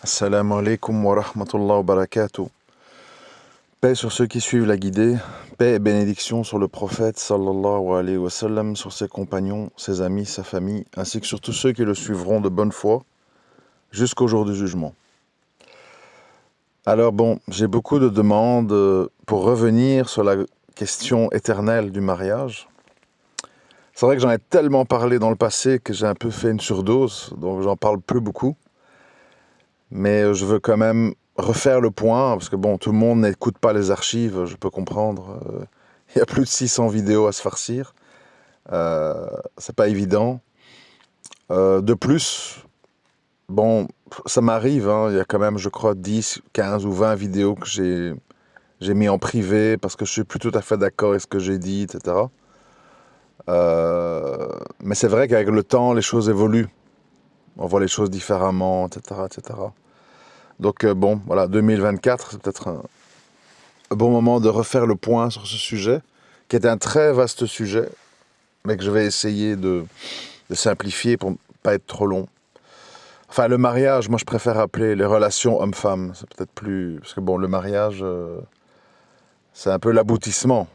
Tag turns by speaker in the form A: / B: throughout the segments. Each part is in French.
A: Assalamu alaikum wa rahmatullah wa barakatuh. Paix sur ceux qui suivent la guidée, paix et bénédiction sur le prophète sallallahu alayhi wa sallam, sur ses compagnons, ses amis, sa famille, ainsi que sur tous ceux qui le suivront de bonne foi jusqu'au jour du jugement. Alors bon, j'ai beaucoup de demandes pour revenir sur la question éternelle du mariage. C'est vrai que j'en ai tellement parlé dans le passé que j'ai un peu fait une surdose, donc j'en parle plus beaucoup. Mais je veux quand même refaire le point, parce que bon, tout le monde n'écoute pas les archives, je peux comprendre. Il y a plus de 600 vidéos à se farcir. C'est pas évident. De plus, bon, ça m'arrive, hein, il y a quand même, je crois, 10, 15 ou 20 vidéos que j'ai mis en privé, parce que je suis plus tout à fait d'accord avec ce que j'ai dit, etc. Mais c'est vrai qu'avec le temps, les choses évoluent. On voit les choses différemment, etc., etc. Donc bon, voilà, 2024, c'est peut-être un bon moment de refaire le point sur ce sujet, qui est un très vaste sujet, mais que je vais essayer de simplifier pour ne pas être trop long. Enfin, le mariage, moi je préfère appeler les relations homme-femme, c'est peut-être plus... Parce que bon, le mariage, c'est un peu l'aboutissement.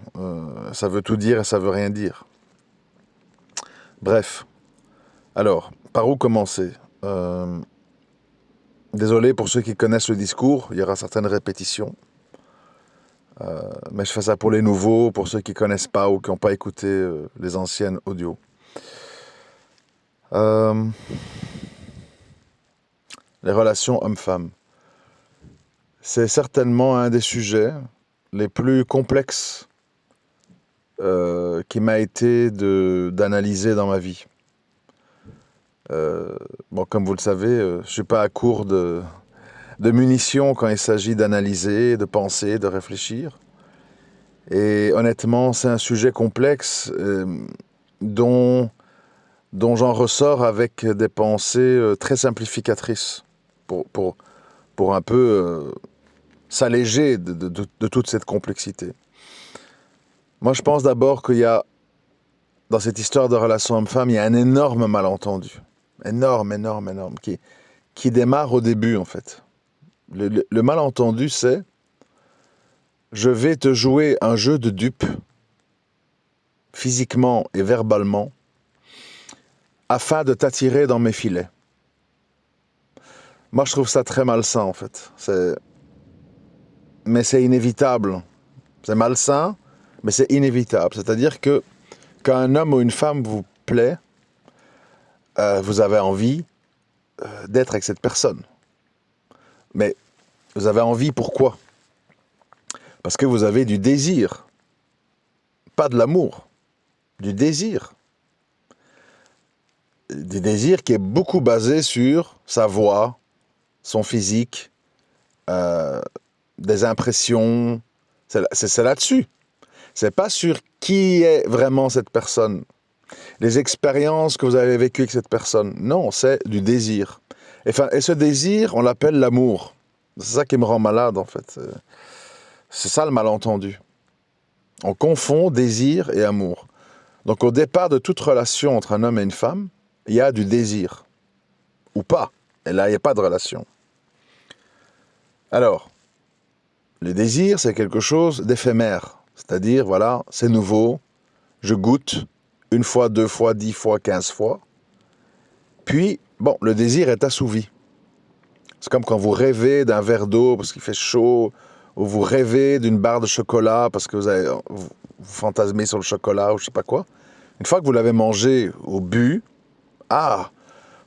A: Ça veut tout dire et ça veut rien dire. Bref. Alors, par où commencer Désolé pour ceux qui connaissent le discours, il y aura certaines répétitions. Mais je fais ça pour les nouveaux, pour ceux qui ne connaissent pas ou qui n'ont pas écouté les anciennes audios. Les relations hommes-femmes. C'est certainement un des sujets les plus complexes qui m'a été d'analyser dans ma vie. Bon, comme vous le savez, je ne suis pas à court de munitions quand il s'agit d'analyser, de penser, de réfléchir. Et honnêtement, c'est un sujet complexe dont j'en ressors avec des pensées très simplificatrices pour un peu s'alléger de toute cette complexité. Moi, je pense d'abord qu'il y a, dans cette histoire de relation homme-femme, il y a un énorme malentendu. Énorme, qui démarre au début, en fait. Le malentendu, c'est « je vais te jouer un jeu de dupe, physiquement et verbalement, afin de t'attirer dans mes filets. » Moi, je trouve ça très malsain, en fait. Mais c'est inévitable. C'est malsain, mais c'est inévitable. C'est-à-dire que quand un homme ou une femme vous plaît, vous avez envie d'être avec cette personne. Mais vous avez envie pourquoi? Parce que vous avez du désir. Pas de l'amour. Du désir. Du désir qui est beaucoup basé sur sa voix, son physique, des impressions. C'est là-dessus. C'est pas sur qui est vraiment cette personne. Les expériences que vous avez vécues avec cette personne. Non, c'est du désir. Et ce désir, on l'appelle l'amour. C'est ça qui me rend malade, en fait. C'est ça le malentendu. On confond désir et amour. Donc au départ de toute relation entre un homme et une femme, il y a du désir. Ou pas. Et là, il n'y a pas de relation. Alors, le désir, c'est quelque chose d'éphémère. C'est-à-dire, voilà, c'est nouveau, je goûte, 1 fois, 2 fois, 10 fois, 15 fois. Puis, bon, le désir est assouvi. C'est comme quand vous rêvez d'un verre d'eau parce qu'il fait chaud, ou vous rêvez d'une barre de chocolat parce que vous fantasmez sur le chocolat ou je sais pas quoi. Une fois que vous l'avez mangé ou bu, ah,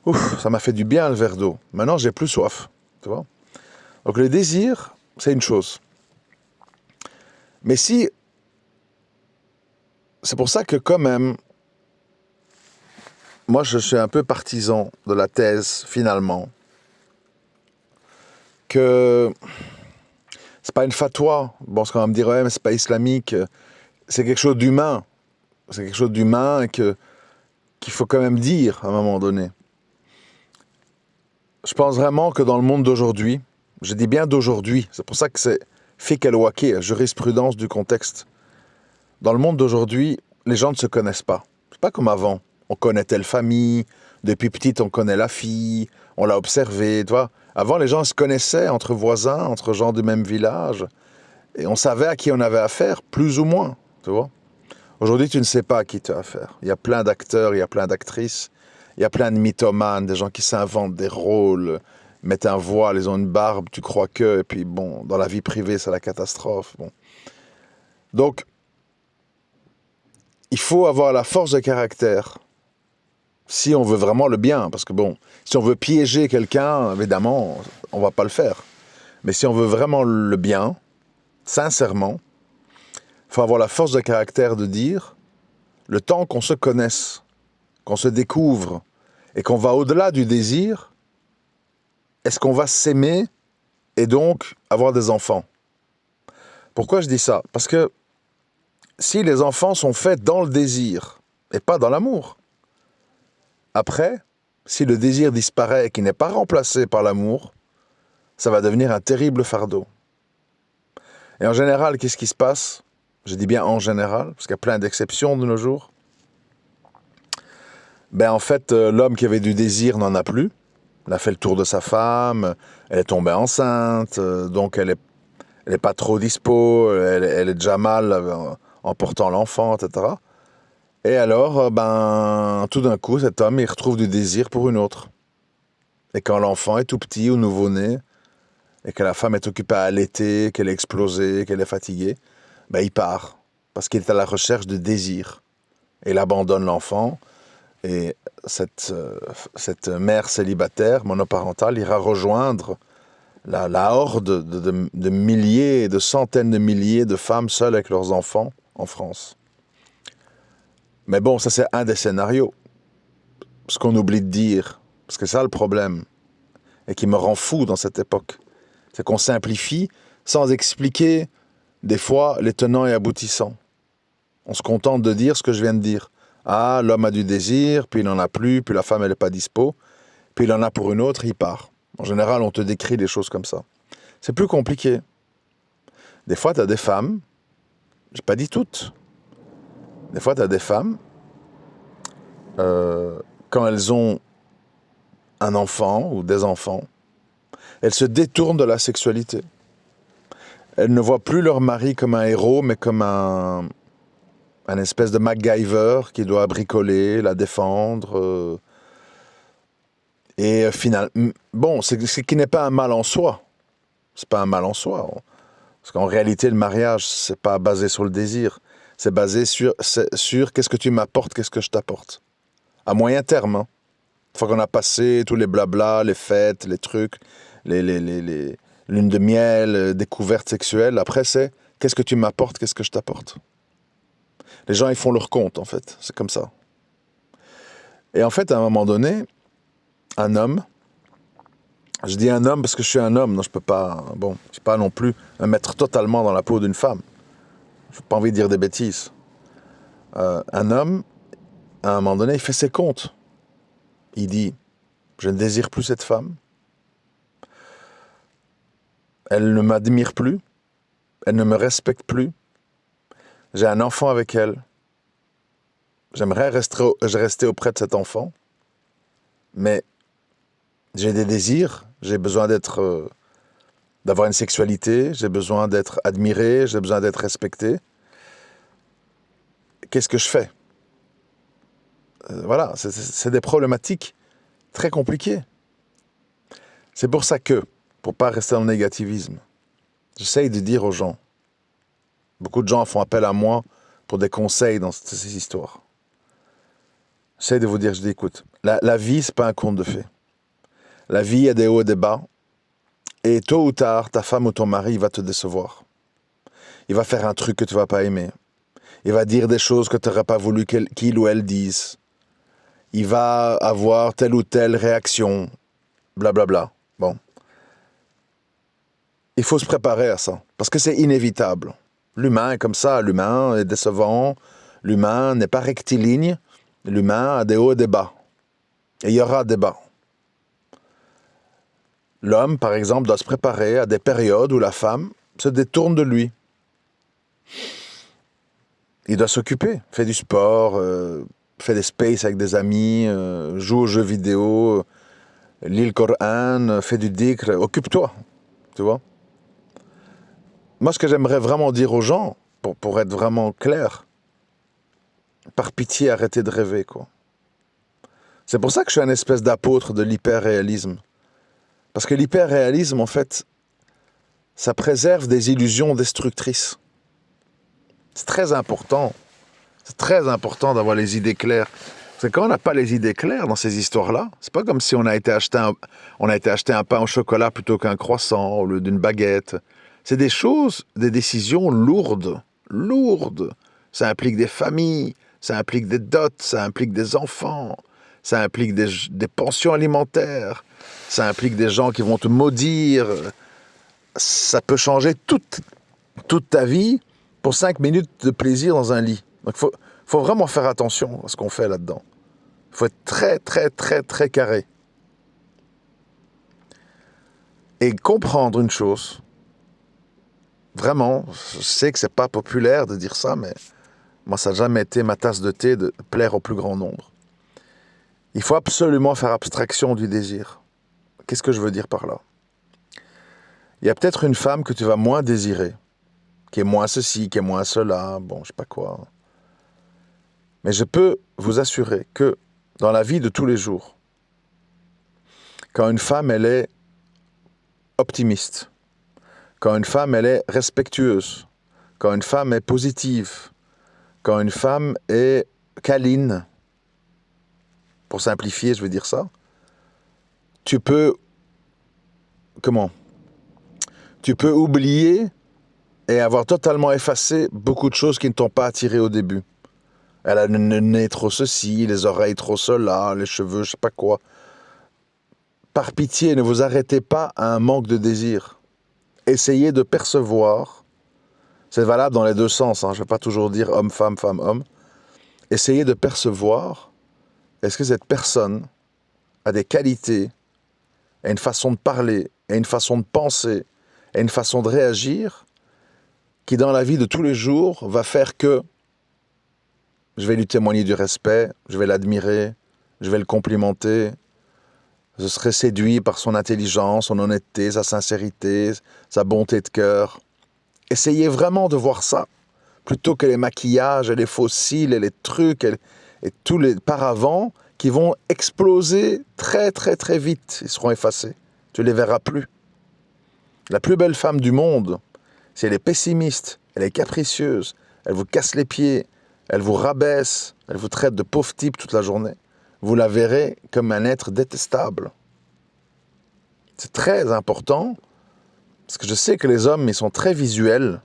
A: ouf, ça m'a fait du bien le verre d'eau. Maintenant, j'ai plus soif, tu vois. Donc le désir, c'est une chose. Mais si, c'est pour ça que quand même, moi je suis un peu partisan de la thèse, finalement, que c'est pas une fatwa. Bon, ce qu'on va me dire, ouais, mais c'est pas islamique. C'est quelque chose d'humain. C'est quelque chose d'humain qu'il faut quand même dire à un moment donné. Je pense vraiment que dans le monde d'aujourd'hui, je dis bien d'aujourd'hui, c'est pour ça que c'est fiqh al-waqi', jurisprudence du contexte. Dans le monde d'aujourd'hui, les gens ne se connaissent pas. C'est pas comme avant. On connaît telle famille, Depuis petite, on connaît la fille, on l'a observée, tu vois. Avant, les gens se connaissaient entre voisins, entre gens du même village, et on savait à qui on avait affaire, plus ou moins, tu vois. Aujourd'hui, tu ne sais pas à qui tu as affaire. Il y a plein d'acteurs, il y a plein d'actrices, il y a plein de mythomanes, des gens qui s'inventent des rôles, mettent un voile, ils ont une barbe, tu crois que, et puis bon, dans la vie privée, c'est la catastrophe. Bon. Donc, il faut avoir la force de caractère si on veut vraiment le bien, parce que bon, si on veut piéger quelqu'un, évidemment, on va pas le faire. Mais si on veut vraiment le bien, sincèrement, il faut avoir la force de caractère de dire, le temps qu'on se connaisse, qu'on se découvre, et qu'on va au-delà du désir, est-ce qu'on va s'aimer et donc avoir des enfants? Pourquoi je dis ça? Parce que si les enfants sont faits dans le désir et pas dans l'amour, après, si le désir disparaît et qu'il n'est pas remplacé par l'amour, ça va devenir un terrible fardeau. Et en général, qu'est-ce qui se passe? Je dis bien en général, parce qu'il y a plein d'exceptions de nos jours. Ben en fait, l'homme qui avait du désir n'en a plus. Il a fait le tour de sa femme, elle est tombée enceinte, donc elle est pas trop dispo, elle est déjà mal en portant l'enfant, etc. Et alors, ben, tout d'un coup, cet homme, il retrouve du désir pour une autre. Et quand l'enfant est tout petit ou nouveau-né, et que la femme est occupée à allaiter, qu'elle est explosée, qu'elle est fatiguée, ben, il part. Parce qu'il est à la recherche de désir. Et il abandonne l'enfant. Et cette mère célibataire, monoparentale, ira rejoindre la horde de milliers, de centaines de milliers de femmes seules avec leurs enfants en France. Mais bon, ça c'est un des scénarios. Ce qu'on oublie de dire, parce que c'est ça le problème, et qui me rend fou dans cette époque, c'est qu'on simplifie sans expliquer des fois les tenants et aboutissants. On se contente de dire ce que je viens de dire. Ah, l'homme a du désir, puis il n'en a plus, puis la femme elle n'est pas dispo, puis il en a pour une autre, il part. En général, on te décrit des choses comme ça. C'est plus compliqué. Des fois, tu as des femmes, j'ai pas dit toutes, des fois, tu as des femmes, quand elles ont un enfant ou des enfants, elles se détournent de la sexualité. Elles ne voient plus leur mari comme un héros, mais comme un espèce de MacGyver qui doit bricoler, la défendre. Et finalement, bon, c'est qui n'est pas un mal en soi. C'est pas un mal en soi. Parce qu'en réalité, le mariage, c'est pas basé sur le désir. C'est basé sur qu'est-ce que tu m'apportes, qu'est-ce que je t'apporte. À moyen terme, hein. Une fois qu'on a passé tous les blablas, les fêtes, les trucs, les lunes de miel, découvertes sexuelles, après c'est qu'est-ce que tu m'apportes, qu'est-ce que je t'apporte. Les gens, ils font leur compte, en fait. C'est comme ça. Et en fait, à un moment donné, un homme, je dis un homme parce que je suis un homme, donc je peux pas, bon, je peux pas non plus me mettre totalement dans la peau d'une femme. Je n'ai pas envie de dire des bêtises. Un homme, à un moment donné, il fait ses comptes. Il dit, je ne désire plus cette femme. Elle ne m'admire plus. Elle ne me respecte plus. J'ai un enfant avec elle. J'aimerais rester auprès de cet enfant. Mais j'ai des désirs. J'ai besoin d'avoir une sexualité. J'ai besoin d'être admiré. J'ai besoin d'être respecté. Qu'est-ce que je fais? Voilà, c'est des problématiques très compliquées. C'est pour ça que, pour pas rester dans le négativisme, j'essaye de dire aux gens, beaucoup de gens font appel à moi pour des conseils dans ces histoires. J'essaye de vous dire, je dis, écoute, la vie, c'est pas un conte de fées. La vie, il y a des hauts et des bas, et tôt ou tard, ta femme ou ton mari, il va te décevoir. Il va faire un truc que tu vas pas aimer. Il va dire des choses que tu n'aurais pas voulu qu'il ou elle dise. Il va avoir telle ou telle réaction, blablabla. Bon. Il faut se préparer à ça, parce que c'est inévitable. L'humain est comme ça, l'humain est décevant, l'humain n'est pas rectiligne, l'humain a des hauts et des bas. Et il y aura des bas. L'homme, par exemple, doit se préparer à des périodes où la femme se détourne de lui. Il doit s'occuper, fait du sport, fais des spaces avec des amis, joue aux jeux vidéo, lis le Coran, fais du dhikr, occupe-toi, tu vois. Moi, ce que j'aimerais vraiment dire aux gens, pour être vraiment clair, par pitié, arrêtez de rêver, quoi. C'est pour ça que je suis un espèce d'apôtre de l'hyperréalisme. Parce que l'hyperréalisme, en fait, ça préserve des illusions destructrices. C'est très important. C'est très important d'avoir les idées claires. Parce que quand on n'a pas les idées claires dans ces histoires-là, c'est pas comme si on a été acheter un pain au chocolat plutôt qu'un croissant, au lieu d'une baguette. C'est des choses, des décisions lourdes. Lourdes. Ça implique des familles, ça implique des dots, ça implique des enfants, ça implique des pensions alimentaires, ça implique des gens qui vont te maudire. Ça peut changer toute ta vie pour 5 minutes de plaisir dans un lit. Donc il faut vraiment faire attention à ce qu'on fait là-dedans. Il faut être très, très, très, très carré. Et comprendre une chose, vraiment, je sais que c'est pas populaire de dire ça, mais moi, ça n'a jamais été ma tasse de thé de plaire au plus grand nombre. Il faut absolument faire abstraction du désir. Qu'est-ce que je veux dire par là? Il y a peut-être une femme que tu vas moins désirer, qui est moins ceci, qui est moins cela, bon, je sais pas quoi. Mais je peux vous assurer que dans la vie de tous les jours, quand une femme, elle est optimiste, quand une femme, elle est respectueuse, quand une femme est positive, quand une femme est câline, pour simplifier, je veux dire ça, tu peux oublier et avoir totalement effacé beaucoup de choses qui ne t'ont pas attiré au début. Elle a le nez trop ceci, les oreilles trop cela, les cheveux, je sais pas quoi. Par pitié, ne vous arrêtez pas à un manque de désir. Essayez de percevoir, c'est valable dans les deux sens, je ne vais pas toujours dire homme, femme, femme, homme. Essayez de percevoir, est-ce que cette personne a des qualités, a une façon de parler, a une façon de penser, a une façon de réagir, qui dans la vie de tous les jours va faire que je vais lui témoigner du respect, je vais l'admirer, je vais le complimenter, je serai séduit par son intelligence, son honnêteté, sa sincérité, sa bonté de cœur. Essayez vraiment de voir ça, plutôt que les maquillages et les faux cils et les trucs et tous les paravents qui vont exploser très très très vite. Ils seront effacés. Tu ne les verras plus. La plus belle femme du monde, si elle est pessimiste, elle est capricieuse, elle vous casse les pieds, elle vous rabaisse, elle vous traite de pauvre type toute la journée, vous la verrez comme un être détestable. C'est très important, parce que je sais que les hommes, ils sont très visuels.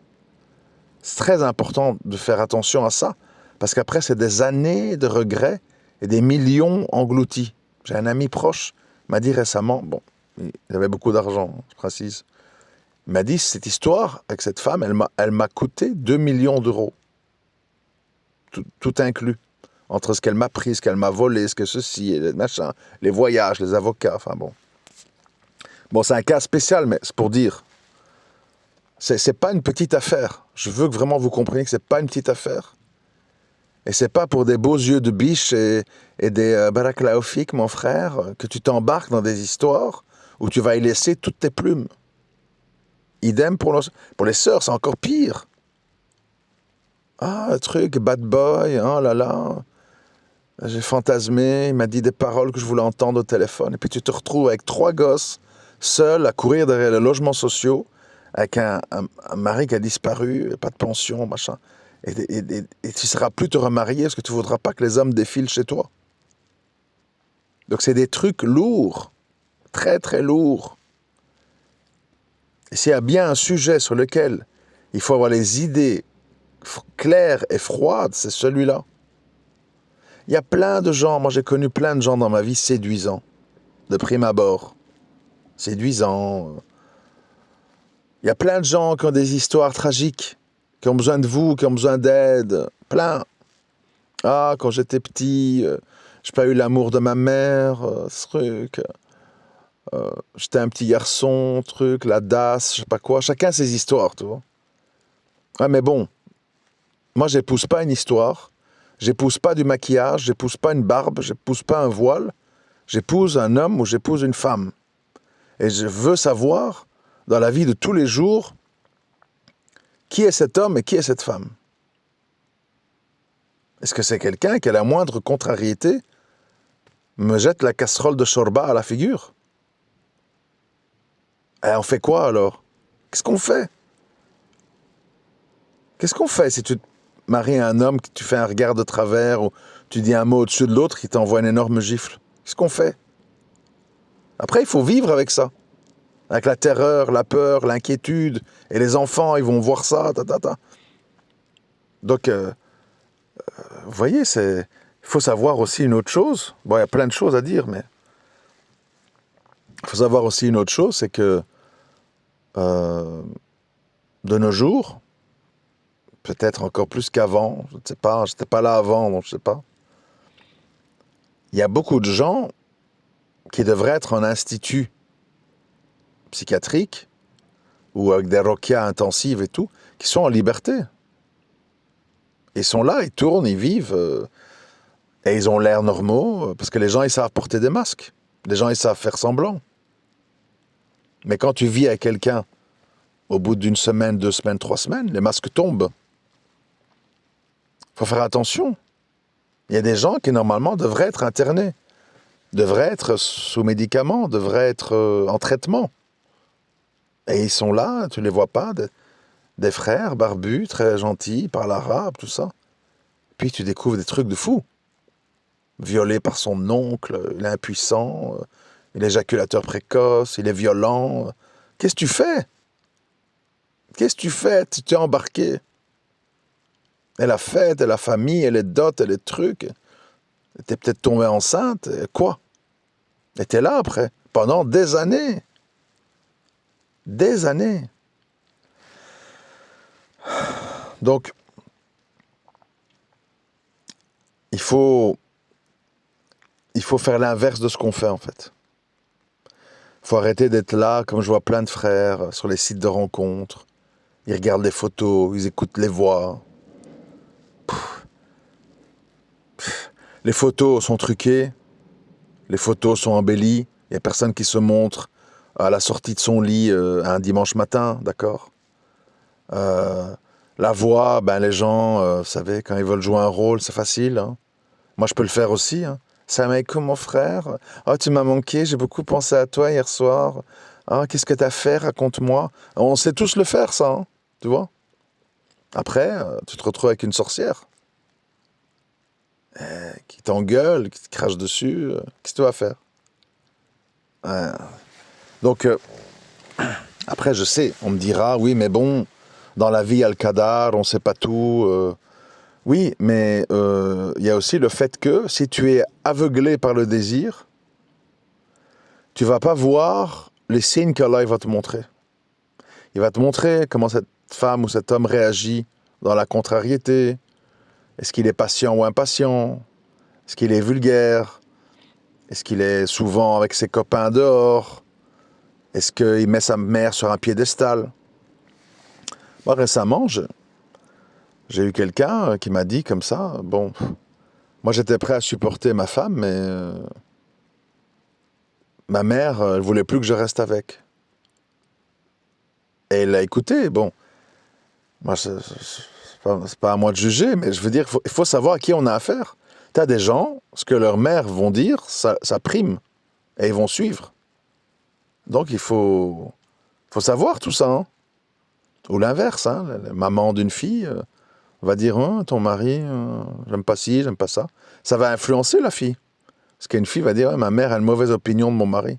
A: C'est très important de faire attention à ça, parce qu'après, c'est des années de regrets et des millions engloutis. J'ai un ami proche, il m'a dit récemment, bon, il avait beaucoup d'argent, je précise, il m'a dit, cette histoire avec cette femme, elle m'a coûté 2 millions d'euros. Tout inclus. Entre ce qu'elle m'a pris, ce qu'elle m'a volé, ce que ceci, les machins, les voyages, les avocats, enfin bon. Bon, c'est un cas spécial, mais c'est pour dire, c'est pas une petite affaire. Je veux que vraiment vous compreniez que c'est pas une petite affaire. Et c'est pas pour des beaux yeux de biche et des baraklaofiques, mon frère, que tu t'embarques dans des histoires où tu vas y laisser toutes tes plumes. Idem pour les sœurs, c'est encore pire. Ah, le truc, bad boy, oh là là. J'ai fantasmé, il m'a dit des paroles que je voulais entendre au téléphone. Et puis tu te retrouves avec 3 gosses, seul, à courir derrière les logements sociaux, avec un mari qui a disparu, pas de pension, machin. Et tu ne seras plus te remarier parce que tu ne voudras pas que les hommes défilent chez toi. Donc c'est des trucs lourds, très très lourds. Et s'il y a bien un sujet sur lequel il faut avoir les idées claires et froides, c'est celui-là. Il y a plein de gens, moi j'ai connu plein de gens dans ma vie séduisants, de prime abord. Séduisants. Il y a plein de gens qui ont des histoires tragiques, qui ont besoin de vous, qui ont besoin d'aide. Plein. Ah, quand j'étais petit, j'ai pas eu l'amour de ma mère, ce truc. J'étais un petit garçon, truc, la DAS, je sais pas quoi. Chacun ses histoires, tu vois. Ouais, mais bon, moi j'épouse pas une histoire, J'épouse pas du maquillage, j'épouse pas une barbe, j'épouse pas un voile. J'épouse un homme ou j'épouse une femme. Et je veux savoir, dans la vie de tous les jours, qui est cet homme et qui est cette femme. Est-ce que c'est quelqu'un qui, à la moindre contrariété, me jette la casserole de shorba à la figure? Et on fait quoi alors? Qu'est-ce qu'on fait? Qu'est-ce qu'on fait si tu te maries à un homme, que tu fais un regard de travers, ou tu dis un mot au-dessus de l'autre, qui t'envoie une énorme gifle? Qu'est-ce qu'on fait? Après, il faut vivre avec ça. Avec la terreur, la peur, l'inquiétude. Et les enfants, ils vont voir ça, Donc, vous voyez, il faut savoir aussi une autre chose. Bon, il y a plein de choses à dire, mais il faut savoir aussi une autre chose, c'est que de nos jours, peut-être encore plus qu'avant, je ne sais pas, je n'étais pas là avant, donc je ne sais pas, il y a beaucoup de gens qui devraient être en institut psychiatrique ou avec des roquias intensives et tout, qui sont en liberté. Ils sont là, ils tournent, ils vivent, et ils ont l'air normaux, parce que les gens, ils savent porter des masques. Les gens, ils savent faire semblant. Mais quand tu vis avec quelqu'un, au bout d'une semaine, 2 semaines, 3 semaines, les masques tombent. Il faut faire attention. Il y a des gens qui, normalement, devraient être internés, devraient être sous médicaments, devraient être en traitement. Et ils sont là, tu ne les vois pas, des frères barbus, très gentils, parlent arabe, tout ça. Puis tu découvres des trucs de fou. Violé par son oncle, il est impuissant, il est éjaculateur précoce, il est violent. Qu'est-ce que tu fais? Qu'est-ce que tu fais? Tu t'es embarqué. Et la fête, et la famille, et les dots, et les trucs. T'es peut-être tombé enceinte, et quoi? Et t'es là après, pendant des années. Des années. Donc, il faut faire l'inverse de ce qu'on fait, en fait. Il faut arrêter d'être là, comme je vois plein de frères, sur les sites de rencontres. Ils regardent les photos, ils écoutent les voix. Les photos sont truquées, les photos sont embellies. Il n'y a personne qui se montre à la sortie de son lit un dimanche matin, d'accord? La voix, ben les gens, vous savez, quand ils veulent jouer un rôle, c'est facile. Hein. Moi, je peux le faire aussi. Hein. Salam alaikum, mon frère. Oh, tu m'as manqué, j'ai beaucoup pensé à toi hier soir. Ah, qu'est-ce que t'as fait? Raconte-moi. On sait tous le faire, ça, hein, tu vois? Après, tu te retrouves avec une sorcière qui t'engueule, qui te crache dessus. Qu'est-ce que tu vas faire? Donc, après, je sais, on me dira, oui, mais bon, dans la vie, il y a le qadar, on ne sait pas tout. Oui, mais il y a aussi le fait que si tu es aveuglé par le désir, tu ne vas pas voir les signes qu'Allah va te montrer. Il va te montrer comment cette femme ou cet homme réagit dans la contrariété. Est-ce qu'il est patient ou impatient? Est-ce qu'il est vulgaire? Est-ce qu'il est souvent avec ses copains dehors? Est-ce qu'il met sa mère sur un piédestal? Moi, récemment, j'ai eu quelqu'un qui m'a dit comme ça, bon, moi j'étais prêt à supporter ma femme, mais ma mère, elle voulait plus que je reste avec. Et elle l'a écouté, bon, moi c'est pas à moi de juger, mais je veux dire, il faut savoir à qui on a affaire. Tu as des gens, ce que leurs mères vont dire, ça prime, et ils vont suivre. Donc il faut savoir tout ça, hein. Ou l'inverse, hein, la maman d'une fille va dire hein, ton mari, j'aime pas ci, j'aime pas ça. Ça va influencer la fille. Parce qu'une fille va dire ouais, ma mère a une mauvaise opinion de mon mari.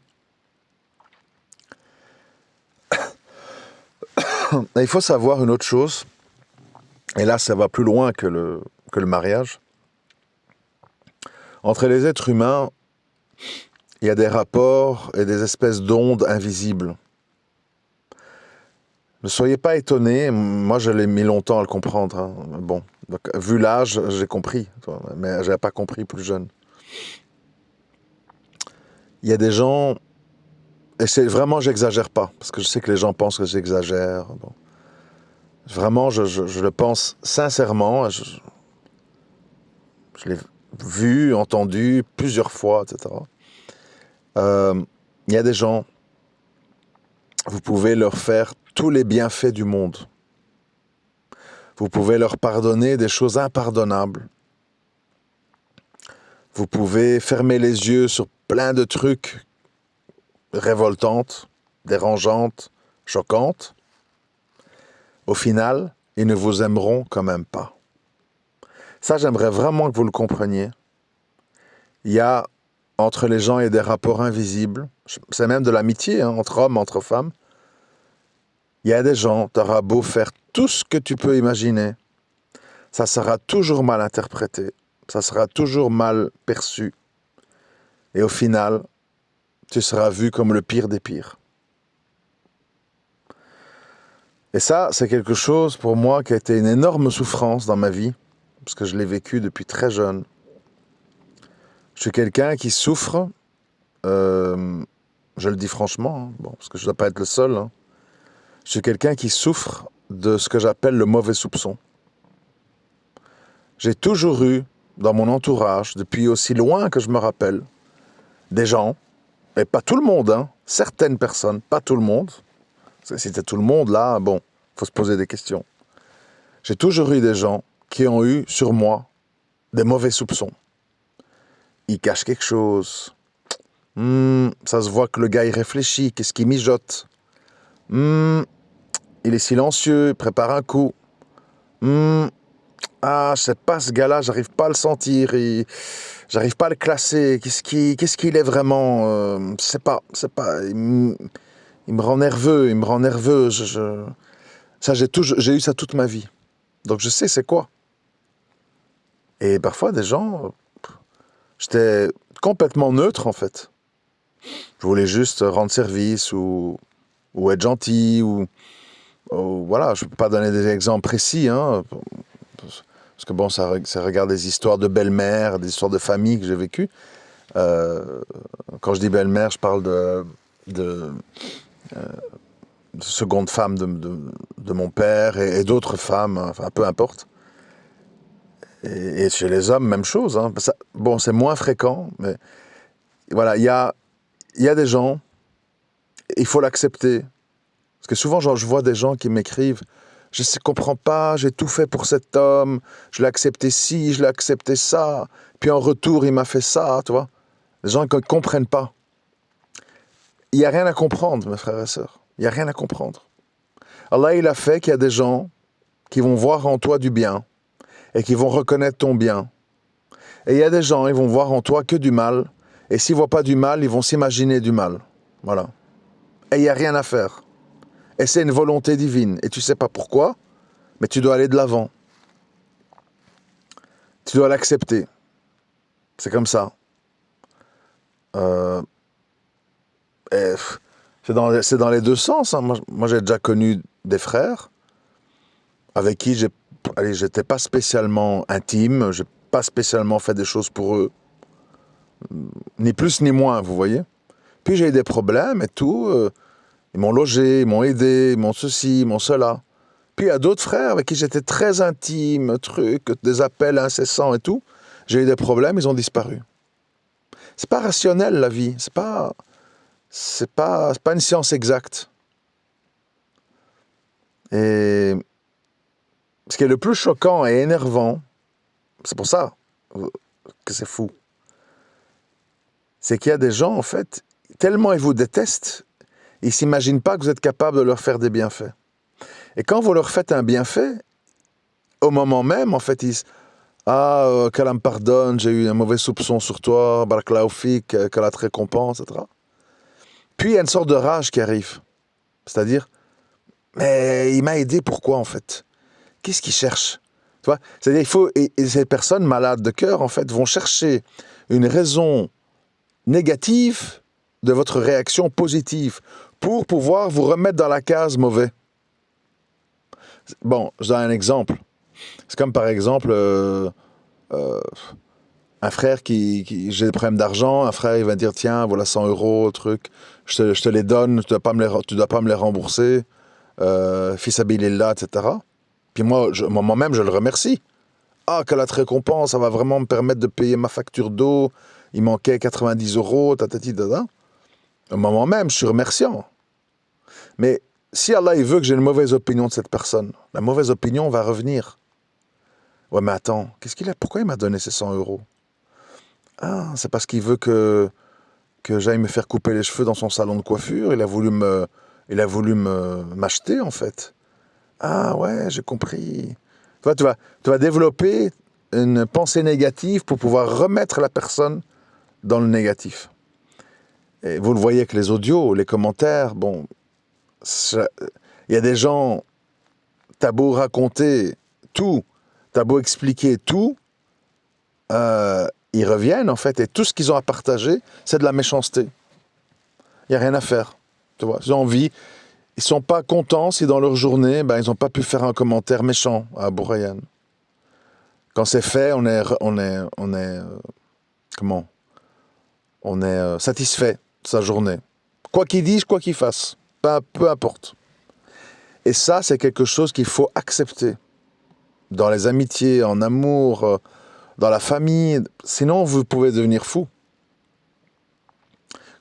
A: Et il faut savoir une autre chose, et là ça va plus loin que le mariage. Entre les êtres humains, il y a des rapports et des espèces d'ondes invisibles. Ne soyez pas étonnés, moi je l'ai mis longtemps à le comprendre. Hein. Bon, donc, vu l'âge, j'ai compris, mais je n'avais pas compris plus jeune. Il y a des gens, et c'est vraiment, j'exagère pas, parce que je sais que les gens pensent que j'exagère. Bon. Vraiment, je le pense sincèrement. Je l'ai vu, entendu plusieurs fois, etc. Il y a des gens, vous pouvez leur faire tous les bienfaits du monde. Vous pouvez leur pardonner des choses impardonnables. Vous pouvez fermer les yeux sur plein de trucs révoltantes, dérangeantes, choquantes. Au final, ils ne vous aimeront quand même pas. Ça, j'aimerais vraiment que vous le compreniez. Il y a entre les gens et des rapports invisibles. C'est même de l'amitié, hein, entre hommes, entre femmes. Il y a des gens, tu auras beau faire tout ce que tu peux imaginer, ça sera toujours mal interprété, ça sera toujours mal perçu. Et au final, tu seras vu comme le pire des pires. Et ça, c'est quelque chose pour moi qui a été une énorme souffrance dans ma vie, parce que je l'ai vécu depuis très jeune. Je suis quelqu'un qui souffre, je le dis franchement, hein, bon, parce que je ne dois pas être le seul, hein. Je suis quelqu'un qui souffre de ce que j'appelle le mauvais soupçon. J'ai toujours eu, dans mon entourage, depuis aussi loin que je me rappelle, des gens, et pas tout le monde, hein, certaines personnes, pas tout le monde. Si c'était tout le monde, là, bon, il faut se poser des questions. J'ai toujours eu des gens qui ont eu, sur moi, des mauvais soupçons. Ils cachent quelque chose. Ça se voit que le gars, il réfléchit, qu'est-ce qu'il mijote. Il est silencieux, il prépare un coup. Je sais pas, ce gars-là, j'arrive pas à le sentir, j'arrive pas à le classer. Qu'est-ce qu'il est vraiment, c'est pas. Il me rend nerveux, Ça, j'ai eu ça toute ma vie. Donc je sais c'est quoi. Et parfois, des gens, j'étais complètement neutre, en fait. Je voulais juste rendre service ou être gentil ou voilà, je peux pas donner des exemples précis, hein. Parce que bon, ça regarde des histoires de belle-mère, des histoires de famille que j'ai vécues. Quand je dis belle-mère, je parle de seconde femme de mon père et d'autres femmes, enfin peu importe. Et chez les hommes, même chose, hein. Bon, c'est moins fréquent, mais voilà, il y a des gens, il faut l'accepter. Parce que souvent, je vois des gens qui m'écrivent: je ne comprends pas, j'ai tout fait pour cet homme, je l'ai accepté ci, je l'ai accepté ça, puis en retour, il m'a fait ça, tu vois. Les gens qui ne comprennent pas. Il n'y a rien à comprendre, mes frères et sœurs. Il n'y a rien à comprendre. Allah, il a fait qu'il y a des gens qui vont voir en toi du bien et qui vont reconnaître ton bien. Et il y a des gens, ils vont voir en toi que du mal, et s'ils ne voient pas du mal, ils vont s'imaginer du mal. Voilà. Et il n'y a rien à faire. Et c'est une volonté divine. Et tu ne sais pas pourquoi, mais tu dois aller de l'avant. Tu dois l'accepter. C'est comme ça. C'est dans les deux sens, hein. Moi, j'ai déjà connu des frères avec qui j'étais pas spécialement intime, j'ai pas spécialement fait des choses pour eux. Ni plus ni moins, vous voyez. Puis j'ai eu des problèmes et tout. Ils m'ont logé, ils m'ont aidé, ils m'ont ceci, ils m'ont cela. Puis il y a d'autres frères avec qui j'étais très intime, des appels incessants et tout. J'ai eu des problèmes, ils ont disparu. C'est pas rationnel la vie, c'est pas une science exacte. Et ce qui est le plus choquant et énervant, c'est pour ça que c'est fou, c'est qu'il y a des gens, en fait, tellement ils vous détestent, ils ne s'imaginent pas que vous êtes capable de leur faire des bienfaits. Et quand vous leur faites un bienfait, au moment même, en fait, ils disent: qu'Allah me pardonne, j'ai eu un mauvais soupçon sur toi, Barakallahu fik, qu'Allah te récompense, etc. Puis il y a une sorte de rage qui arrive. C'est-à-dire, mais il m'a aidé, pourquoi en fait? Qu'est-ce qu'il cherche? Tu vois? C'est-à-dire, et ces personnes malades de cœur, en fait, vont chercher une raison négative de votre réaction positive pour pouvoir vous remettre dans la case mauvais. Bon, je donne un exemple. C'est comme par exemple un frère j'ai des problèmes d'argent, un frère il va dire: tiens, voilà 100 euros, truc, je te les donne, tu dois pas me les rembourser, fils abilillah, etc. Puis moi-même je le remercie. Ah, quelle récompense, ça va vraiment me permettre de payer ma facture d'eau. Il manquait 90 euros, tatati, tata. Au moment même, je suis remerciant. Mais si Allah il veut que j'ai une mauvaise opinion de cette personne, la mauvaise opinion va revenir. Ouais, mais attends, pourquoi il m'a donné ces 100 euros? Ah, c'est parce qu'il veut que j'aille me faire couper les cheveux dans son salon de coiffure. M'acheter, en fait. Ah ouais, j'ai compris. Tu vas développer une pensée négative pour pouvoir remettre la personne dans le négatif. Et vous le voyez avec les audios, les commentaires, bon, il y a des gens, t'as beau raconter tout, t'as beau expliquer tout, ils reviennent en fait, et tout ce qu'ils ont à partager, c'est de la méchanceté. Il n'y a rien à faire. Tu vois, ils ont envie, ils sont pas contents si dans leur journée, ils n'ont pas pu faire un commentaire méchant à Abou Rayhan. Quand c'est fait, on est satisfait de sa journée. Quoi qu'il dise, quoi qu'il fasse, peu importe. Et ça, c'est quelque chose qu'il faut accepter. Dans les amitiés, en amour, dans la famille. Sinon, vous pouvez devenir fou.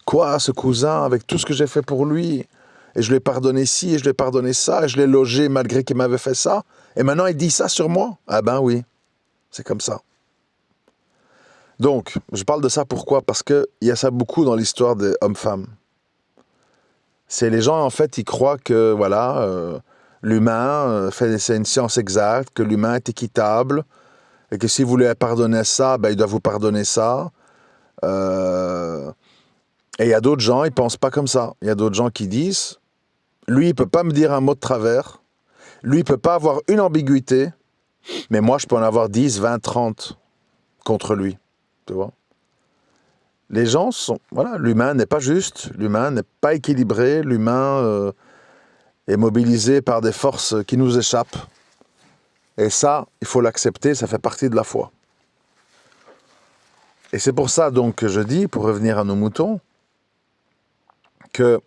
A: Quoi, ce cousin, avec tout ce que j'ai fait pour lui, et je lui ai pardonné ci, et je lui ai pardonné ça, et je l'ai logé malgré qu'il m'avait fait ça, et maintenant il dit ça sur moi? Ah ben oui, c'est comme ça. Donc, je parle de ça pourquoi? Parce qu'il y a ça beaucoup dans l'histoire des hommes-femmes. C'est les gens, en fait, ils croient que, voilà, l'humain, c'est une science exacte, que l'humain est équitable, et que si vous lui pardonnez ça, il doit vous pardonner ça. Et il y a d'autres gens, ils ne pensent pas comme ça. Il y a d'autres gens qui disent, lui, il ne peut pas me dire un mot de travers, lui, il ne peut pas avoir une ambiguïté, mais moi, je peux en avoir 10, 20, 30 contre lui. Tu vois? Les gens sont... Voilà, l'humain n'est pas juste, l'humain n'est pas équilibré, l'humain est mobilisé par des forces qui nous échappent. Et ça, il faut l'accepter, ça fait partie de la foi. Et c'est pour ça donc que je dis, pour revenir à nos moutons, que,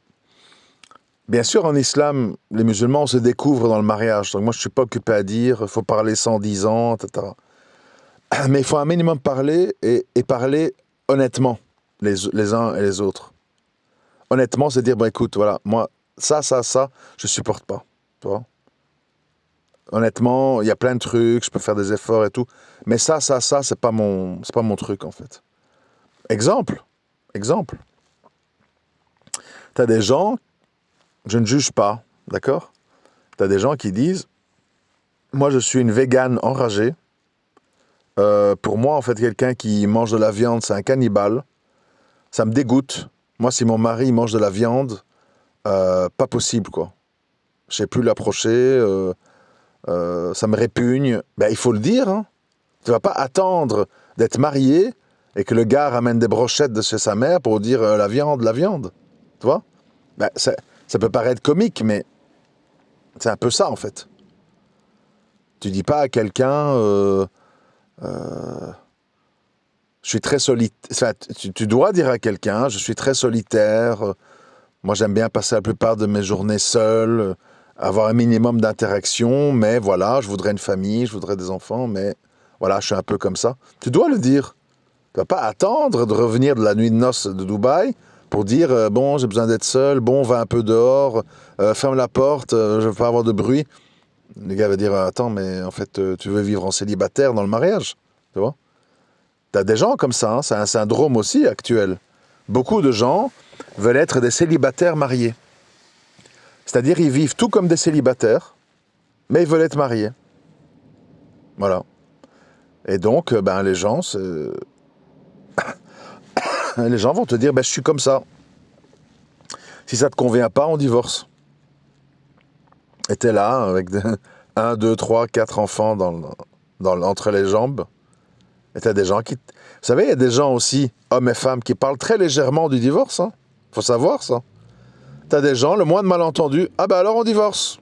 A: bien sûr, en islam, les musulmans, on se découvre dans le mariage. Donc moi, je ne suis pas occupé à dire, il faut parler 110 ans, etc. Mais il faut un minimum parler, et parler honnêtement, les uns et les autres. Honnêtement, c'est dire, écoute, voilà, moi, ça, je supporte pas, tu vois. Honnêtement, il y a plein de trucs, je peux faire des efforts et tout, mais ça, c'est pas mon truc, en fait. Exemple. T'as des gens, je ne juge pas, d'accord? T'as des gens qui disent, moi, je suis une végane enragée. Pour moi, en fait, quelqu'un qui mange de la viande, c'est un cannibale. Ça me dégoûte. Moi, si mon mari mange de la viande, pas possible, quoi. Je sais plus l'approcher, ça me répugne. Il faut le dire, hein. Tu vas pas attendre d'être marié et que le gars ramène des brochettes de chez sa mère pour dire la viande. Tu vois? Ça peut paraître comique, mais c'est un peu ça, en fait. Tu dis pas à quelqu'un... je suis très solitaire. Enfin, tu dois dire à quelqu'un, je suis très solitaire. Moi, j'aime bien passer la plupart de mes journées seul, avoir un minimum d'interaction, mais voilà, je voudrais une famille, je voudrais des enfants, mais voilà, je suis un peu comme ça. Tu dois le dire. Tu vas pas attendre de revenir de la nuit de noces de Dubaï pour dire bon, j'ai besoin d'être seul, bon, va un peu dehors, ferme la porte, je veux pas avoir de bruit. Le gars va dire attends, mais en fait, tu veux vivre en célibataire dans le mariage, tu vois? T'as des gens comme ça, hein, c'est un syndrome aussi actuel. Beaucoup de gens veulent être des célibataires mariés. C'est-à-dire, ils vivent tout comme des célibataires, mais ils veulent être mariés. Voilà. Et donc, les gens vont te dire, je suis comme ça. Si ça te convient pas, on divorce. Et t'es là, avec 1, 2, 3, 4 enfants entre les jambes. Et t'as des gens qui... Vous savez, il y a des gens aussi, hommes et femmes, qui parlent très légèrement du divorce. Hein. Faut savoir ça. T'as des gens, le moindre malentendu, alors on divorce.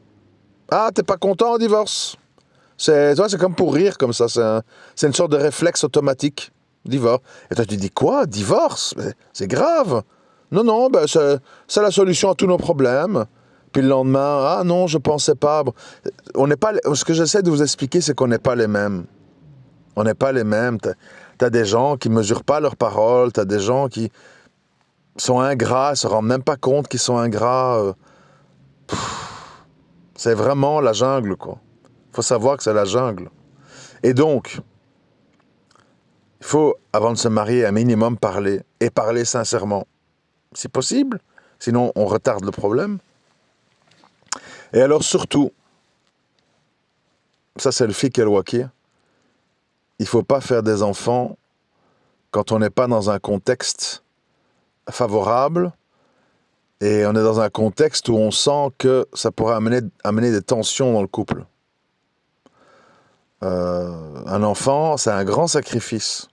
A: Ah, t'es pas content, on divorce. C'est comme pour rire, comme ça. C'est une sorte de réflexe automatique. Divorce. Et toi, tu dis quoi? Divorce? C'est grave. Non, c'est la solution à tous nos problèmes. Puis le lendemain, ah non, je pensais pas. On n'est pas. Ce que j'essaie de vous expliquer, c'est qu'on n'est pas les mêmes. On n'est pas les mêmes. T'as des gens qui mesurent pas leurs paroles, t'as des gens qui sont ingrats, se rendent même pas compte qu'ils sont ingrats. C'est vraiment la jungle, quoi. Faut savoir que c'est la jungle. Et donc, il faut, avant de se marier, un minimum parler, et parler sincèrement. C'est possible, sinon on retarde le problème. Et alors surtout, ça c'est le fiqh el-Waqi', il ne faut pas faire des enfants quand on n'est pas dans un contexte favorable et on est dans un contexte où on sent que ça pourrait amener des tensions dans le couple. Un enfant, c'est un grand sacrifice.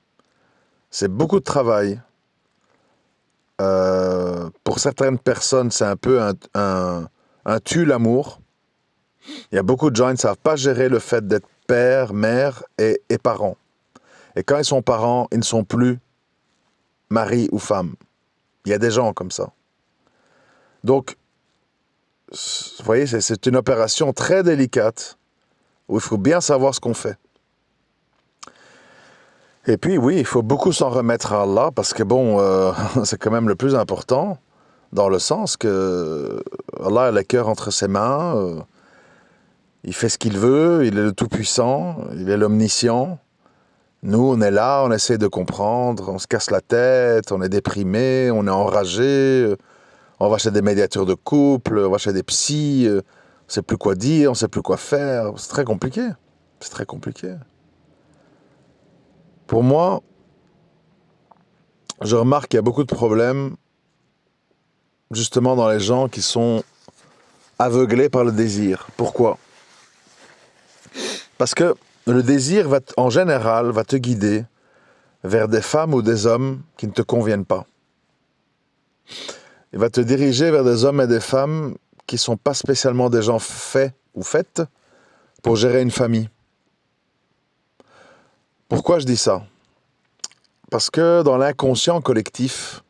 A: C'est beaucoup de travail. Pour certaines personnes, c'est un peu un tue-l'amour. Il y a beaucoup de gens qui ne savent pas gérer le fait d'être père, mère et parents. Et quand ils sont parents, ils ne sont plus mari ou femme. Il y a des gens comme ça. Donc, vous voyez, c'est une opération très délicate où il faut bien savoir ce qu'on fait. Et puis, oui, il faut beaucoup s'en remettre à Allah parce que, bon, c'est quand même le plus important dans le sens que Allah a le cœur entre ses mains, il fait ce qu'il veut, il est le Tout-Puissant, il est l'Omniscient. Nous, on est là, on essaie de comprendre, on se casse la tête, on est déprimé, on est enragé, on va chez des médiateurs de couple, on va chez des psys, on ne sait plus quoi dire, on ne sait plus quoi faire. C'est très compliqué. C'est très compliqué. Pour moi, je remarque qu'il y a beaucoup de problèmes justement dans les gens qui sont aveuglés par le désir. Pourquoi ? Parce que le désir, en général, va te guider vers des femmes ou des hommes qui ne te conviennent pas. Il va te diriger vers des hommes et des femmes qui ne sont pas spécialement des gens faits ou faites pour gérer une famille. Pourquoi je dis ça ? Parce que dans l'inconscient collectif,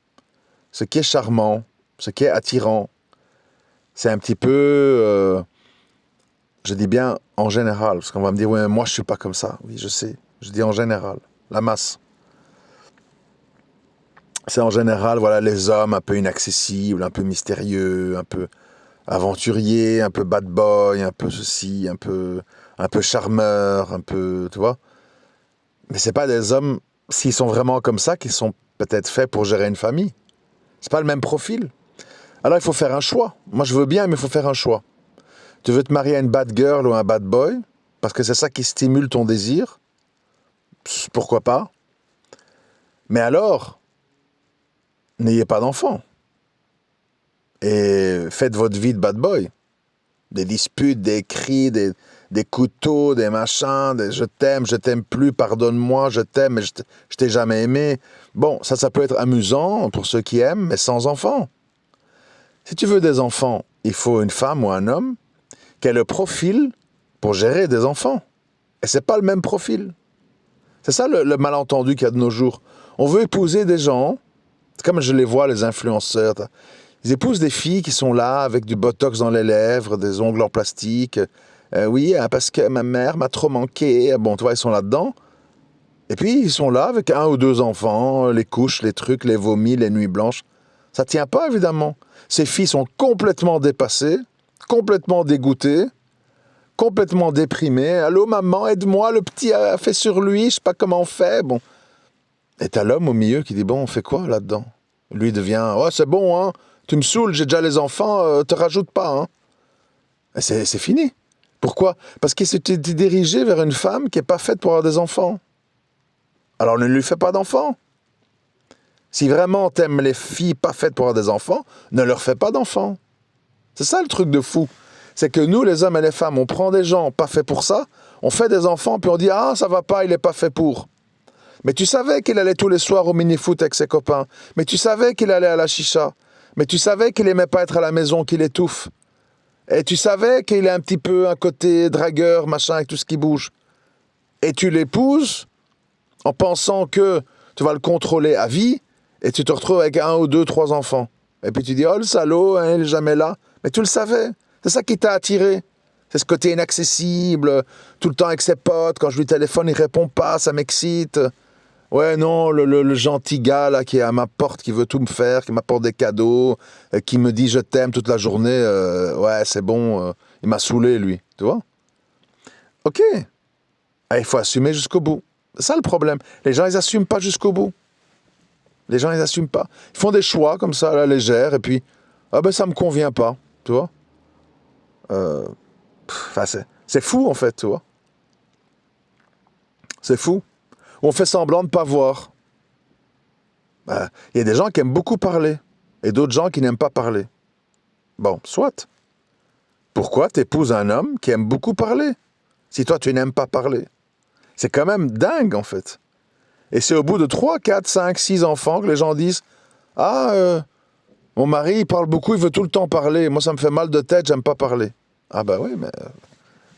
A: ce qui est charmant, ce qui est attirant, c'est un petit peu, je dis bien en général, parce qu'on va me dire, oui, mais moi je ne suis pas comme ça. Oui, je sais, je dis en général, la masse. C'est en général, voilà, les hommes un peu inaccessibles, un peu mystérieux, un peu aventuriers, un peu bad boy, un peu ceci, un peu charmeur, un peu, tu vois. Mais c'est pas des hommes, s'ils sont vraiment comme ça, qui sont peut-être faits pour gérer une famille. C'est pas le même profil. Alors il faut faire un choix. Moi je veux bien, mais il faut faire un choix. Tu veux te marier à une bad girl ou un bad boy, parce que c'est ça qui stimule ton désir. Pourquoi pas ? Mais alors, n'ayez pas d'enfants. Et faites votre vie de bad boy. Des disputes, des cris, des couteaux, des machins, des je t'aime plus, pardonne-moi, je t'aime, mais je t'ai jamais aimé. Bon, ça peut être amusant pour ceux qui aiment, mais sans enfants. Si tu veux des enfants, il faut une femme ou un homme qui ait le profil pour gérer des enfants. Et c'est pas le même profil. C'est ça le malentendu qu'il y a de nos jours. On veut épouser des gens, c'est comme je les vois, les influenceurs. Ils épousent des filles qui sont là avec du botox dans les lèvres, des ongles en plastique. Oui, parce que ma mère m'a trop manqué. Bon, tu vois, ils sont là-dedans. Et puis, ils sont là avec 1 ou 2 enfants, les couches, les trucs, les vomis, les nuits blanches. Ça tient pas, évidemment. Ces filles sont complètement dépassées, complètement dégoûtées, complètement déprimées. Allô, maman, aide-moi, le petit a fait sur lui, je sais pas comment on fait. Bon. Et t'as l'homme au milieu qui dit, bon, on fait quoi là-dedans ? Lui devient, oh, c'est bon, hein, tu me saoules, j'ai déjà les enfants, te rajoute pas, hein. Et c'est fini. Pourquoi ? Parce qu'il s'est dirigé vers une femme qui n'est pas faite pour avoir des enfants. Alors ne lui fais pas d'enfants. Si vraiment t'aimes les filles pas faites pour avoir des enfants, ne leur fais pas d'enfants. C'est ça le truc de fou. C'est que nous, les hommes et les femmes, on prend des gens pas faits pour ça, on fait des enfants, puis on dit « Ah, ça va pas, il est pas fait pour ». Mais tu savais qu'il allait tous les soirs au mini-foot avec ses copains. Mais tu savais qu'il allait à la chicha. Mais tu savais qu'il aimait pas être à la maison, qu'il étouffe. Et tu savais qu'il a un petit peu un côté dragueur, machin, avec tout ce qui bouge. Et tu l'épouses en pensant que tu vas le contrôler à vie, et tu te retrouves avec 1 ou 2, 3 enfants. Et puis tu dis, oh le salaud, hein, il est jamais là. Mais tu le savais. C'est ça qui t'a attiré. C'est ce côté inaccessible, tout le temps avec ses potes, quand je lui téléphone, il répond pas, ça m'excite. Ouais, non, le gentil gars là qui est à ma porte, qui veut tout me faire, qui m'apporte des cadeaux, qui me dit je t'aime toute la journée, ouais, c'est bon, il m'a saoulé lui, tu vois? Ok, il faut assumer jusqu'au bout. C'est ça le problème. Les gens, ils assument pas jusqu'au bout. Les gens, ils assument pas. Ils font des choix comme ça, à la légère, et puis, ah ben ça me convient pas, tu vois? Enfin, c'est fou en fait, tu vois? C'est fou. On fait semblant de pas voir. Il y a des gens qui aiment beaucoup parler, et d'autres gens qui n'aiment pas parler. Bon, soit. Pourquoi t'épouses un homme qui aime beaucoup parler, si toi tu n'aimes pas parler? C'est quand même dingue en fait. Et c'est au bout de 3, 4, 5, 6 enfants que les gens disent « Ah, mon mari il parle beaucoup, il veut tout le temps parler, moi ça me fait mal de tête, j'aime pas parler. » Ah ben oui, mais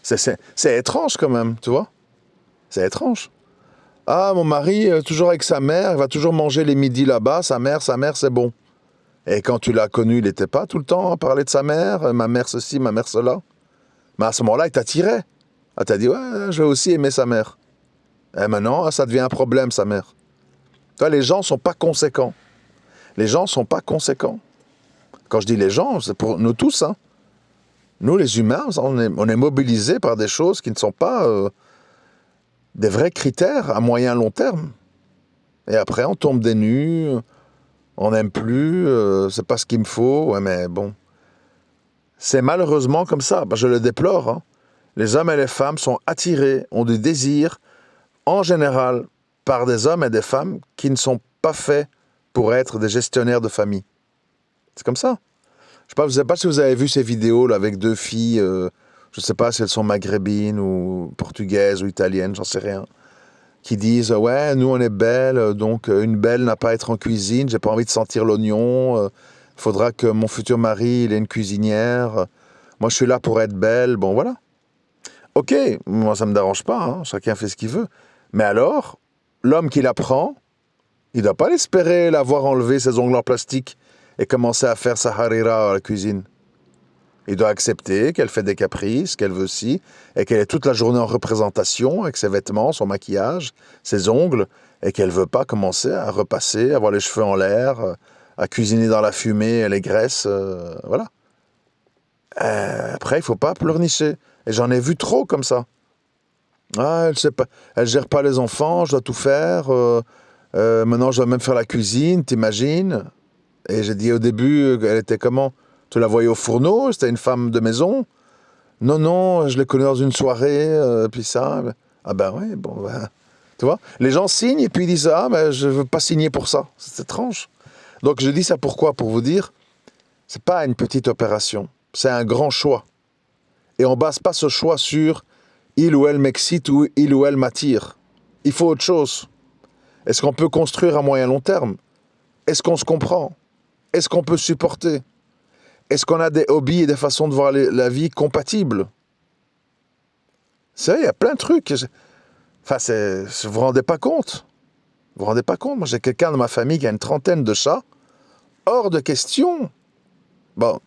A: c'est étrange quand même, tu vois? C'est étrange. Ah, mon mari, toujours avec sa mère, il va toujours manger les midis là-bas, sa mère, c'est bon. Et quand tu l'as connu, il n'était pas tout le temps à parler de sa mère, ma mère ceci, ma mère cela. Mais à ce moment-là, il t'attirait. Ah, t'as dit, ouais, je vais aussi aimer sa mère. Et maintenant, ça devient un problème, sa mère. Toi, les gens sont pas conséquents. Les gens sont pas conséquents. Quand je dis les gens, c'est pour nous tous, hein. Nous, les humains, on est mobilisés par des choses qui ne sont pas des vrais critères à moyen long terme. Et après, on tombe des nues, on n'aime plus, c'est pas ce qu'il me faut. Ouais, mais bon. C'est malheureusement comme ça. Ben, je le déplore, hein. Les hommes et les femmes sont attirés, ont du désir, en général, par des hommes et des femmes qui ne sont pas faits pour être des gestionnaires de famille. C'est comme ça. Je ne sais pas si vous avez vu ces vidéos là, avec deux filles, je ne sais pas si elles sont maghrébines ou portugaises ou italiennes, j'en sais rien, qui disent « Ouais, nous on est belles, donc une belle n'a pas à être en cuisine, j'ai pas envie de sentir l'oignon, faudra que mon futur mari il ait une cuisinière, moi je suis là pour être belle, bon voilà. » Ok, moi ça me dérange pas, hein, chacun fait ce qu'il veut. Mais alors, l'homme qui la prend, il ne doit pas l'espérer la voir enlever ses ongles en plastique et commencer à faire sa harira à la cuisine. Il doit accepter qu'elle fait des caprices, qu'elle veut ci, et qu'elle est toute la journée en représentation avec ses vêtements, son maquillage, ses ongles, et qu'elle ne veut pas commencer à repasser, avoir les cheveux en l'air, à cuisiner dans la fumée et les graisses, voilà. Après, il ne faut pas pleurnicher. Et j'en ai vu trop comme ça. Ah, elle sait pas, elle gère pas les enfants, je dois tout faire. Maintenant, je dois même faire la cuisine, t'imagines? Et j'ai dit au début, elle était comment? Tu la voyais au fourneau? C'était une femme de maison? Non, non, je l'ai connue dans une soirée, puis ça. Ah ben oui, bon, ben, tu vois? Les gens signent et puis ils disent, ah, ben je veux pas signer pour ça. C'est étrange. Donc je dis ça pourquoi? Pour vous dire, c'est pas une petite opération, c'est un grand choix. Et on base pas ce choix sur il ou elle m'excite ou il ou elle m'attire. Il faut autre chose. Est-ce qu'on peut construire à moyen long terme? Est-ce qu'on se comprend? Est-ce qu'on peut supporter? Est-ce qu'on a des hobbies et des façons de voir la vie compatibles? C'est vrai, il y a plein de trucs. Enfin, vous vous rendez pas compte. Vous vous rendez pas compte. Moi, j'ai quelqu'un dans ma famille qui a une trentaine de chats. Hors de question. Bon,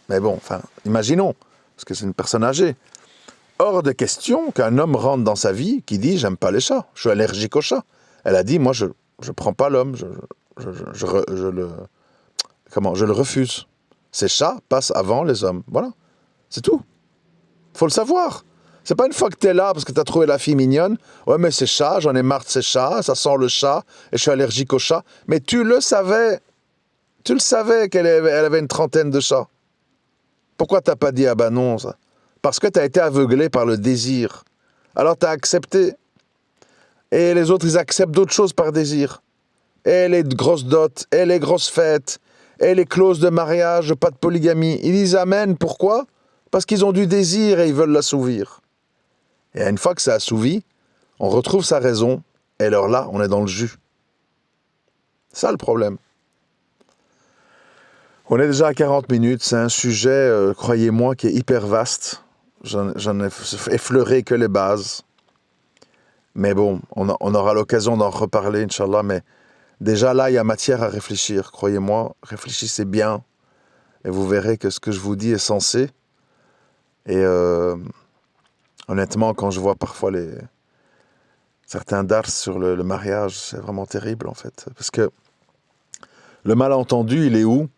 A: mais bon, enfin, imaginons, parce que c'est une personne âgée. Hors de question qu'un homme rentre dans sa vie qui dit « j'aime pas les chats, je suis allergique aux chats ». Elle a dit « moi, je prends pas l'homme, je le refuse. Ces chats passent avant les hommes. » Voilà, c'est tout. Faut le savoir. C'est pas une fois que t'es là parce que t'as trouvé la fille mignonne. « Ouais, mais ces chats, j'en ai marre de ces chats, ça sent le chat, et je suis allergique aux chats. » Mais tu le savais. Tu le savais qu'elle avait une trentaine de chats. Pourquoi t'as pas dit « ah ben non, ça » ? Parce que tu as été aveuglé par le désir. Alors tu as accepté. Et les autres, ils acceptent d'autres choses par désir. Et les grosses dots, et les grosses fêtes, et les clauses de mariage, pas de polygamie. Ils disent amen. Pourquoi? Parce qu'ils ont du désir et ils veulent l'assouvir. Et une fois que c'est assouvi, on retrouve sa raison. Et alors là, on est dans le jus. C'est ça le problème. On est déjà à 40 minutes. C'est un sujet, croyez-moi, qui est hyper vaste. J'en ai effleuré que les bases. Mais bon, on aura l'occasion d'en reparler, Inch'Allah. Mais déjà là, il y a matière à réfléchir. Croyez-moi, réfléchissez bien. Et vous verrez que ce que je vous dis est sensé. Et honnêtement, quand je vois parfois certains dars sur le mariage, c'est vraiment terrible en fait. Parce que le malentendu, il est où?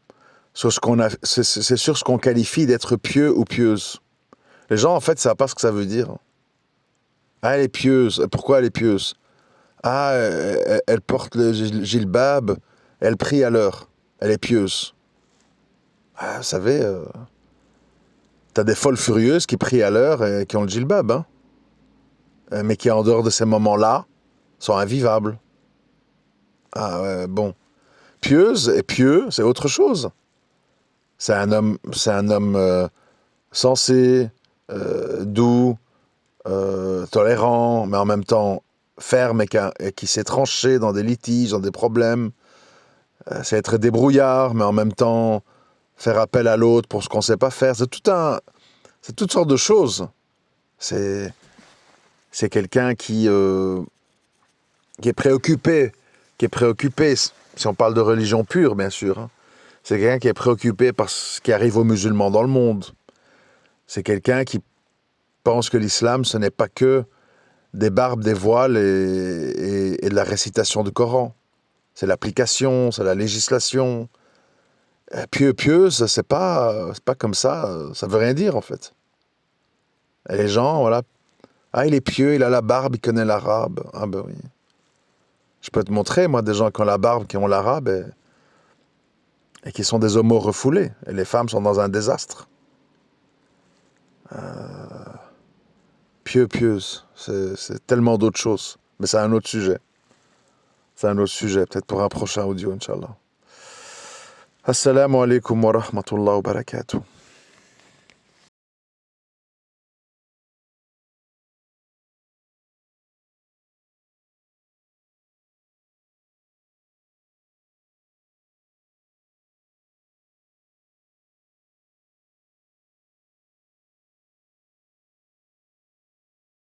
A: C'est sur ce qu'on qualifie d'être pieux ou pieuse. Les gens, en fait, ne savent pas ce que ça veut dire. Ah, elle est pieuse. Pourquoi elle est pieuse? Ah, elle porte le gilbab, elle prie à l'heure. Elle est pieuse. Ah, vous savez, t'as des folles furieuses qui prient à l'heure et qui ont le gilbab, hein, mais qui, en dehors de ces moments-là, sont invivables. Ah, ouais, bon. Pieuse et pieux, c'est autre chose. C'est un homme sensé, doux, tolérant, mais en même temps ferme et qui sait trancher dans des litiges, dans des problèmes. C'est être débrouillard, mais en même temps faire appel à l'autre pour ce qu'on ne sait pas faire. C'est toutes sortes de choses. C'est quelqu'un qui est préoccupé, si on parle de religion pure, bien sûr. Hein. C'est quelqu'un qui est préoccupé par ce qui arrive aux musulmans dans le monde. C'est quelqu'un qui pense que l'islam, ce n'est pas que des barbes, des voiles et de la récitation du Coran. C'est l'application, c'est la législation. Pieuse, c'est pas comme ça. Ça veut rien dire, en fait. Et les gens, voilà. Ah, il est pieux, il a la barbe, il connaît l'arabe. Ah ben oui. Je peux te montrer, moi, des gens qui ont la barbe, qui ont l'arabe et qui sont des homos refoulés. Et les femmes sont dans un désastre. Pieuse, c'est tellement d'autres choses. Mais c'est un autre sujet. C'est un autre sujet, peut-être pour un prochain audio, Inch'Allah. Assalamu alaikum wa rahmatullahi wa barakatuh.